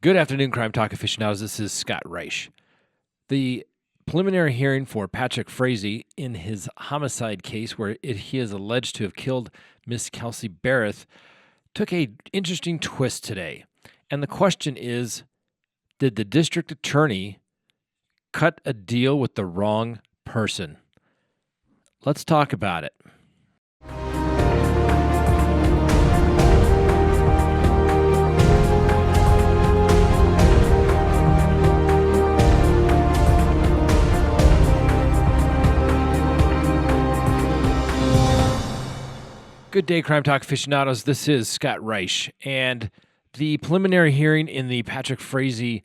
Good afternoon, Crime Talk aficionados. This is ScottReisch. The preliminary hearing for Patrick Frazee in his homicide case where he is alleged to have killed Miss Kelsey Berreth took an interesting twist today. And the question is, did the district attorney cut a deal with the wrong person? Let's talk about it. Good day, Crime Talk aficionados. This is Scott Reisch, and the preliminary hearing in the Patrick Frazee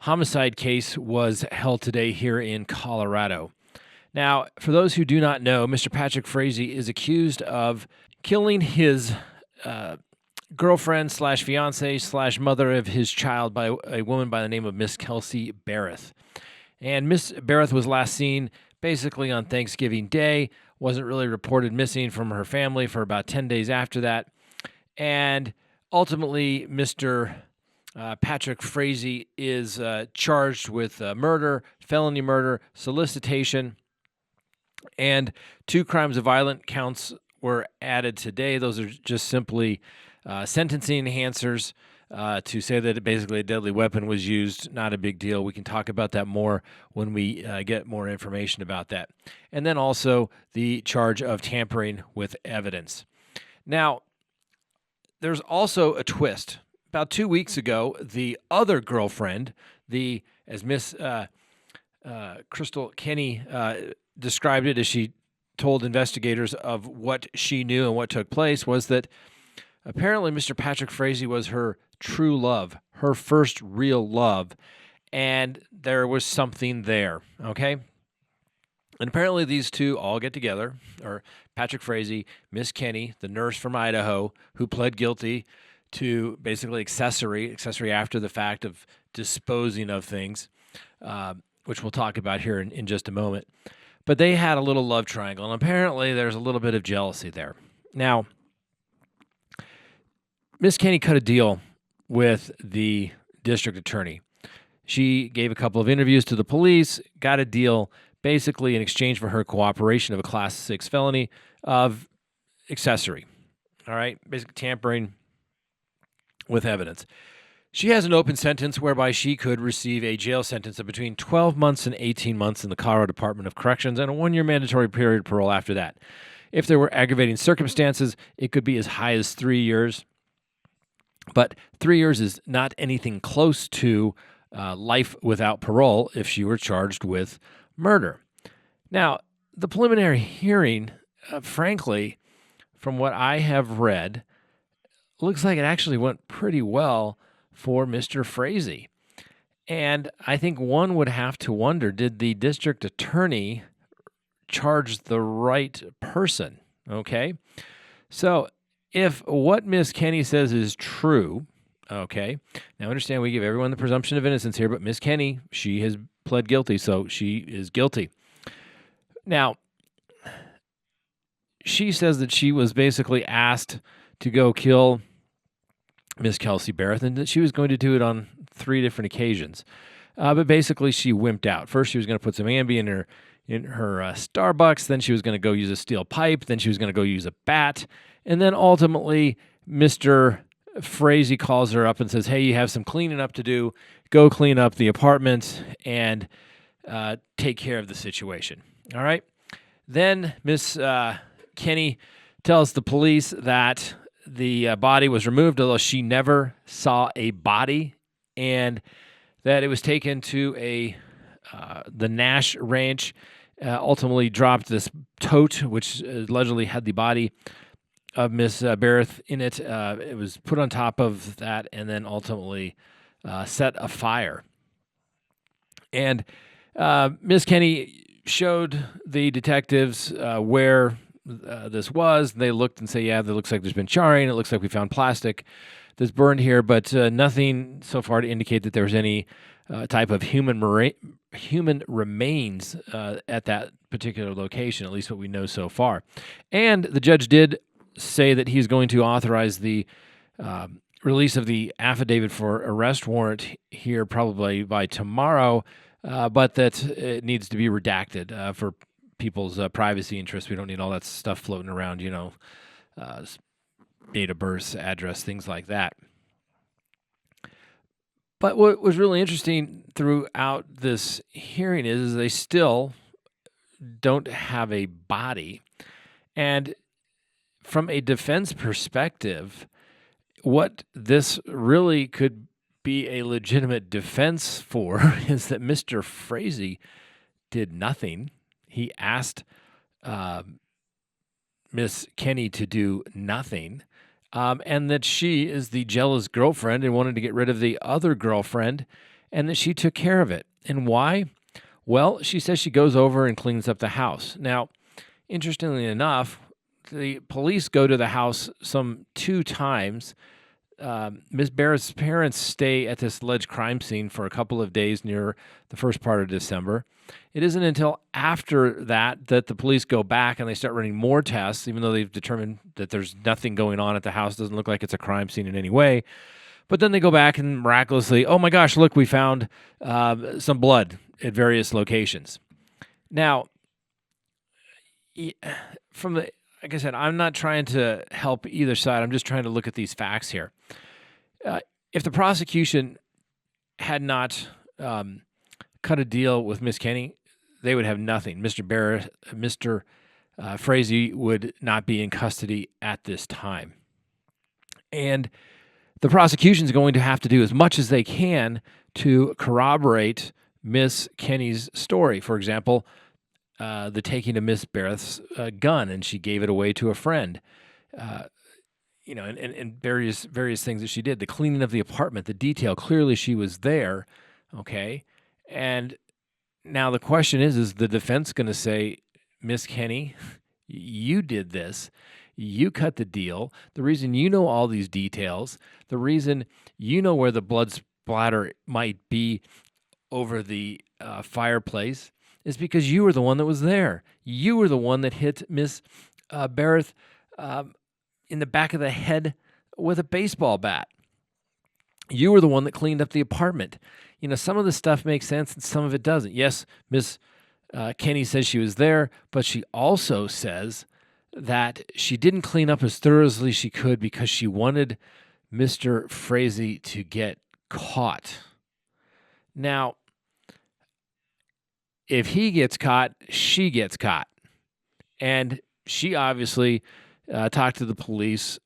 homicide case was held today here in Colorado. Now, for those who do not know, Mr. Patrick Frazee is accused of killing his girlfriend slash fiance slash mother of his child by a woman by the name of Miss Kelsey Berreth. And Miss Berreth was last seen basically on Thanksgiving Day, wasn't really reported missing from her family for about 10 days after that. And ultimately, Mr. Patrick Frazee is charged with murder, felony murder, solicitation, and 2 crimes of violence counts were added today. Those are just simply sentencing enhancers to say that basically a deadly weapon was used. Not a big deal. We can talk about that more when we get more information about that. And then also the charge of tampering with evidence. Now, there's also a twist. About 2 weeks ago, the other girlfriend, as Miss Krystal Kenney described it as she told investigators of what she knew and what took place, was that apparently Mr. Patrick Frazee was her true love, her first real love, and there was something there, okay? And apparently these two all get together, or Patrick Frazee, Miss Kenney, the nurse from Idaho, who pled guilty to basically accessory after the fact of disposing of things, which we'll talk about here in just a moment. But they had a little love triangle, and apparently there's a little bit of jealousy there. Now, Miss Kenney cut a deal with the district attorney. She gave a couple of interviews to the police, got a deal basically in exchange for her cooperation of a Class 6 felony of accessory. All right, basically tampering with evidence. She has an open sentence whereby she could receive a jail sentence of between 12 months and 18 months in the Colorado Department of Corrections and a 1-year mandatory period of parole after that. If there were aggravating circumstances, it could be as high as 3 years. But 3 years is not anything close to life without parole if she were charged with murder. Now, the preliminary hearing, frankly, from what I have read, looks like it actually went pretty well for Mr. Frazee. And I think one would have to wonder, did the district attorney charge the right person? Okay? So if what Miss Kenney says is true, okay, now understand we give everyone the presumption of innocence here, but Miss Kenney, she has pled guilty, so she is guilty. Now, she says that she was basically asked to go kill Miss Kelsey Berreth, and that she was going to do it on 3 different occasions. But basically, she wimped out. First, she was going to put some Ambi in her Starbucks. Then she was going to go use a steel pipe. Then she was going to go use a bat. And then ultimately, Mr. Frazee calls her up and says, hey, you have some cleaning up to do. Go clean up the apartment and take care of the situation. All right? Then Miss Kenney tells the police that the body was removed, although she never saw a body, and that it was taken to the Nash Ranch, ultimately dropped this tote, which allegedly had the body of Miss Berreth in it. It was put on top of that and then ultimately set afire. And Miss Kenney showed the detectives where this was. They looked and say, yeah, it looks like there's been charring. It looks like we found plastic that's burned here, but nothing so far to indicate that there was any type of human remains at that particular location, at least what we know so far. And the judge did say that he's going to authorize the release of the affidavit for arrest warrant here probably by tomorrow, but that it needs to be redacted for people's privacy interests. We don't need all that stuff floating around, date of birth, address, things like that. But what was really interesting throughout this hearing is they still don't have a body. And from a defense perspective, what this really could be a legitimate defense for is that Mr. Frazee did nothing. He asked Miss Kenney to do nothing, and that she is the jealous girlfriend and wanted to get rid of the other girlfriend, and that she took care of it. And why? Well, she says she goes over and cleans up the house. Now, interestingly enough, the police go to the house some 2 times. Ms. Berreth's parents stay at this alleged crime scene for a couple of days near the first part of December. It isn't until after that that the police go back and they start running more tests, even though they've determined that there's nothing going on at the house. It doesn't look like it's a crime scene in any way. But then they go back and miraculously, oh my gosh, look, we found some blood at various locations. Now, like I said, I'm not trying to help either side. I'm just trying to look at these facts here. If the prosecution had not cut a deal with Miss Kenney, they would have nothing. Mr. Frazee would not be in custody at this time. And the prosecution is going to have to do as much as they can to corroborate Miss Kenney's story. For example, the taking of Miss Berreth's gun, and she gave it away to a friend. And various things that she did. The cleaning of the apartment, the detail. Clearly, she was there. Okay, and now the question is the defense going to say, Miss Kenney, you did this. You cut the deal. The reason you know all these details, the reason you know where the blood splatter might be over the fireplace is because you were the one that was there. You were the one that hit Miss Berreth in the back of the head with a baseball bat. You were the one that cleaned up the apartment. Some of the stuff makes sense and some of it doesn't. Yes, Miss Kenney says she was there, but she also says that she didn't clean up as thoroughly as she could because she wanted Mr. Frazee to get caught. Now, if he gets caught, she gets caught. And she obviously talked to the police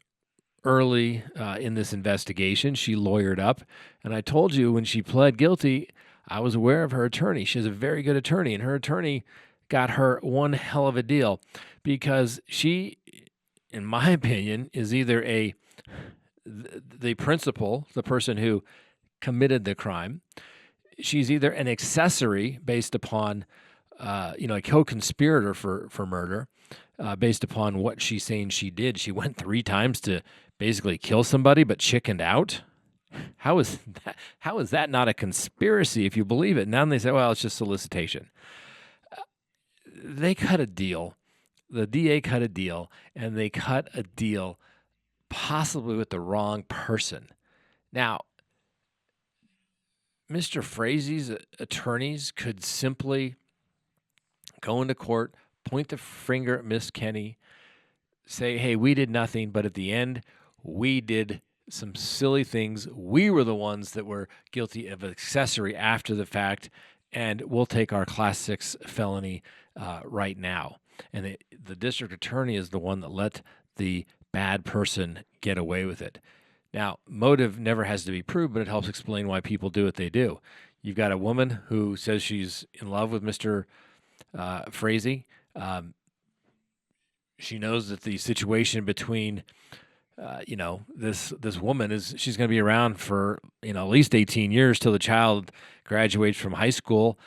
early in this investigation. She lawyered up. And I told you when she pled guilty, I was aware of her attorney. She has a very good attorney, and her attorney got her one hell of a deal because she, in my opinion, is either the principal, the person who committed the crime. She's either an accessory based upon, a co-conspirator for murder, based upon what she's saying she did. She went 3 times to basically kill somebody, but chickened out. How is that not a conspiracy if you believe it? Now they say, well, it's just solicitation. They cut a deal. The DA cut a deal, and they cut a deal possibly with the wrong person. Now, Mr. Frazee's attorneys could simply go into court, point the finger at Miss Kenney, say, hey, we did nothing, but at the end, we did some silly things. We were the ones that were guilty of accessory after the fact, and we'll take our Class 6 felony right now. And the district attorney is the one that let the bad person get away with it. Now, motive never has to be proved, but it helps explain why people do what they do. You've got a woman who says she's in love with Mr. Frazee. She knows that the situation between, this woman she's going to be around for, at least 18 years till the child graduates from high school,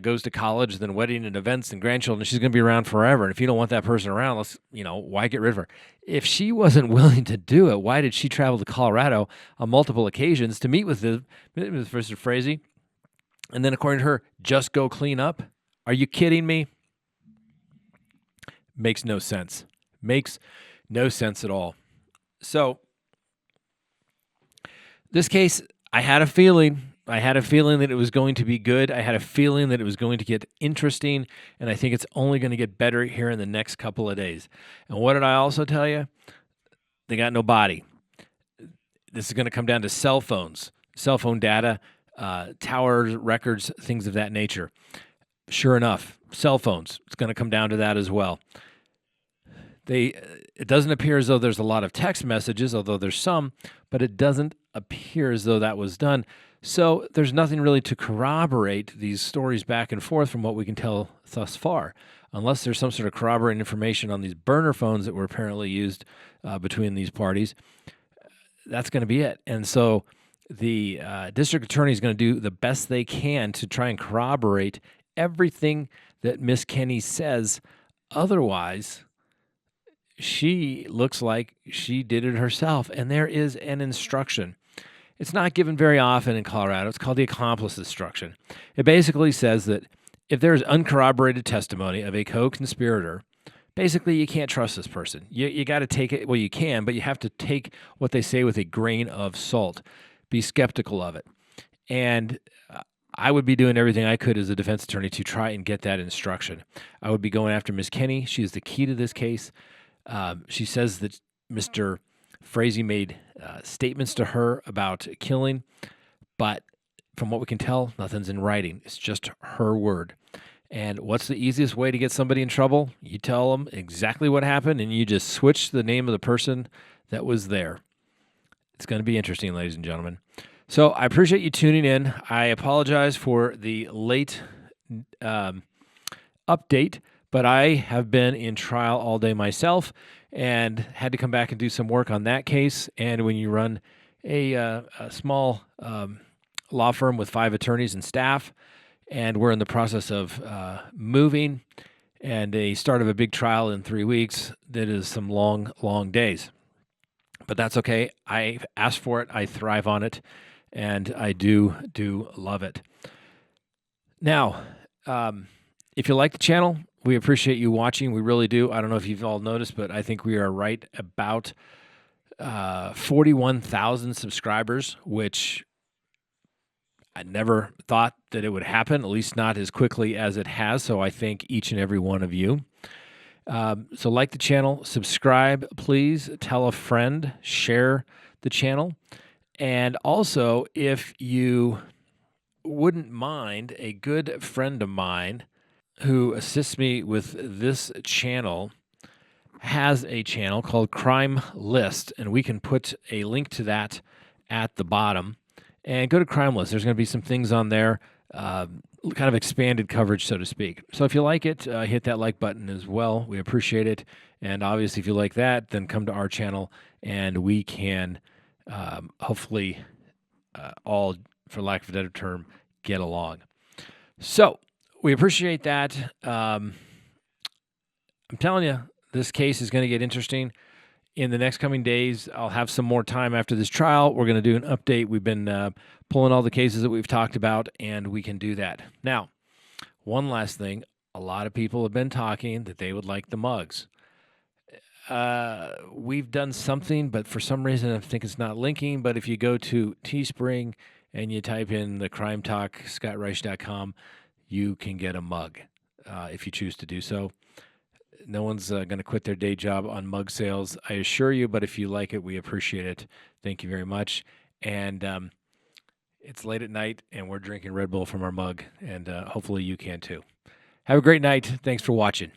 goes to college, then wedding and events and grandchildren. She's going to be around forever. And if you don't want that person around, why get rid of her? If she wasn't willing to do it, why did she travel to Colorado on multiple occasions to meet with Mr. Frazee? And then, according to her, just go clean up? Are you kidding me? Makes no sense. Makes no sense at all. So, This case, I had a feeling. I had a feeling that it was going to be good. I had a feeling that it was going to get interesting, and I think it's only going to get better here in the next couple of days. And what did I also tell you? They got no body. This is going to come down to cell phones, cell phone data, towers, records, things of that nature. Sure enough, cell phones. It's going to come down to that as well. It doesn't appear as though there's a lot of text messages, although there's some, but it doesn't appear as though that was done. So there's nothing really to corroborate these stories back and forth from what we can tell thus far, unless there's some sort of corroborating information on these burner phones that were apparently used between these parties. That's going to be it. And so the district attorney is going to do the best they can to try and corroborate everything that Miss Kenney says. Otherwise, she looks like she did it herself, and there is an instruction. It's not given very often in Colorado. It's called the accomplice instruction. It basically says that if there's uncorroborated testimony of a co-conspirator, basically you can't trust this person. You got to take it, well, you can, but you have to take what they say with a grain of salt. Be skeptical of it. And I would be doing everything I could as a defense attorney to try and get that instruction. I would be going after Ms. Kenney. She is the key to this case. She says that Mr. Frazee made statements to her about killing, but from what we can tell, nothing's in writing. It's just her word. And what's the easiest way to get somebody in trouble? You tell them exactly what happened, and you just switch the name of the person that was there. It's going to be interesting, ladies and gentlemen. So I appreciate you tuning in. I apologize for the late update, but I have been in trial all day myself and had to come back and do some work on that case. And when you run a small law firm with 5 attorneys and staff, and we're in the process of moving and a start of a big trial in 3 weeks, that is some long, long days. But that's okay. I asked for it. I thrive on it. And I do love it. Now, if you like the channel, we appreciate you watching. We really do. I don't know if you've all noticed, but I think we are right about 41,000 subscribers, which I never thought that it would happen, at least not as quickly as it has. So I thank each and every one of you. So like the channel, subscribe, please. Tell a friend, share the channel. And also, if you wouldn't mind, a good friend of mine who assists me with this channel has a channel called Crime List, and we can put a link to that at the bottom. And go to Crime List. There's going to be some things on there, kind of expanded coverage, so to speak. So if you like it, hit that like button as well. We appreciate it. And obviously, if you like that, then come to our channel, and we can hopefully all, for lack of a better term, get along. So we appreciate that. I'm telling you, this case is going to get interesting. In the next coming days, I'll have some more time after this trial. We're going to do an update. We've been pulling all the cases that we've talked about, and we can do that. Now, one last thing. A lot of people have been talking that they would like the mugs. We've done something, but for some reason I think it's not linking. But if you go to Teespring and you type in the Crime Talk, ScottReisch.com, you can get a mug if you choose to do so. No one's going to quit their day job on mug sales, I assure you, but if you like it, we appreciate it. Thank you very much. And it's late at night, and we're drinking Red Bull from our mug, and hopefully you can too. Have a great night. Thanks for watching.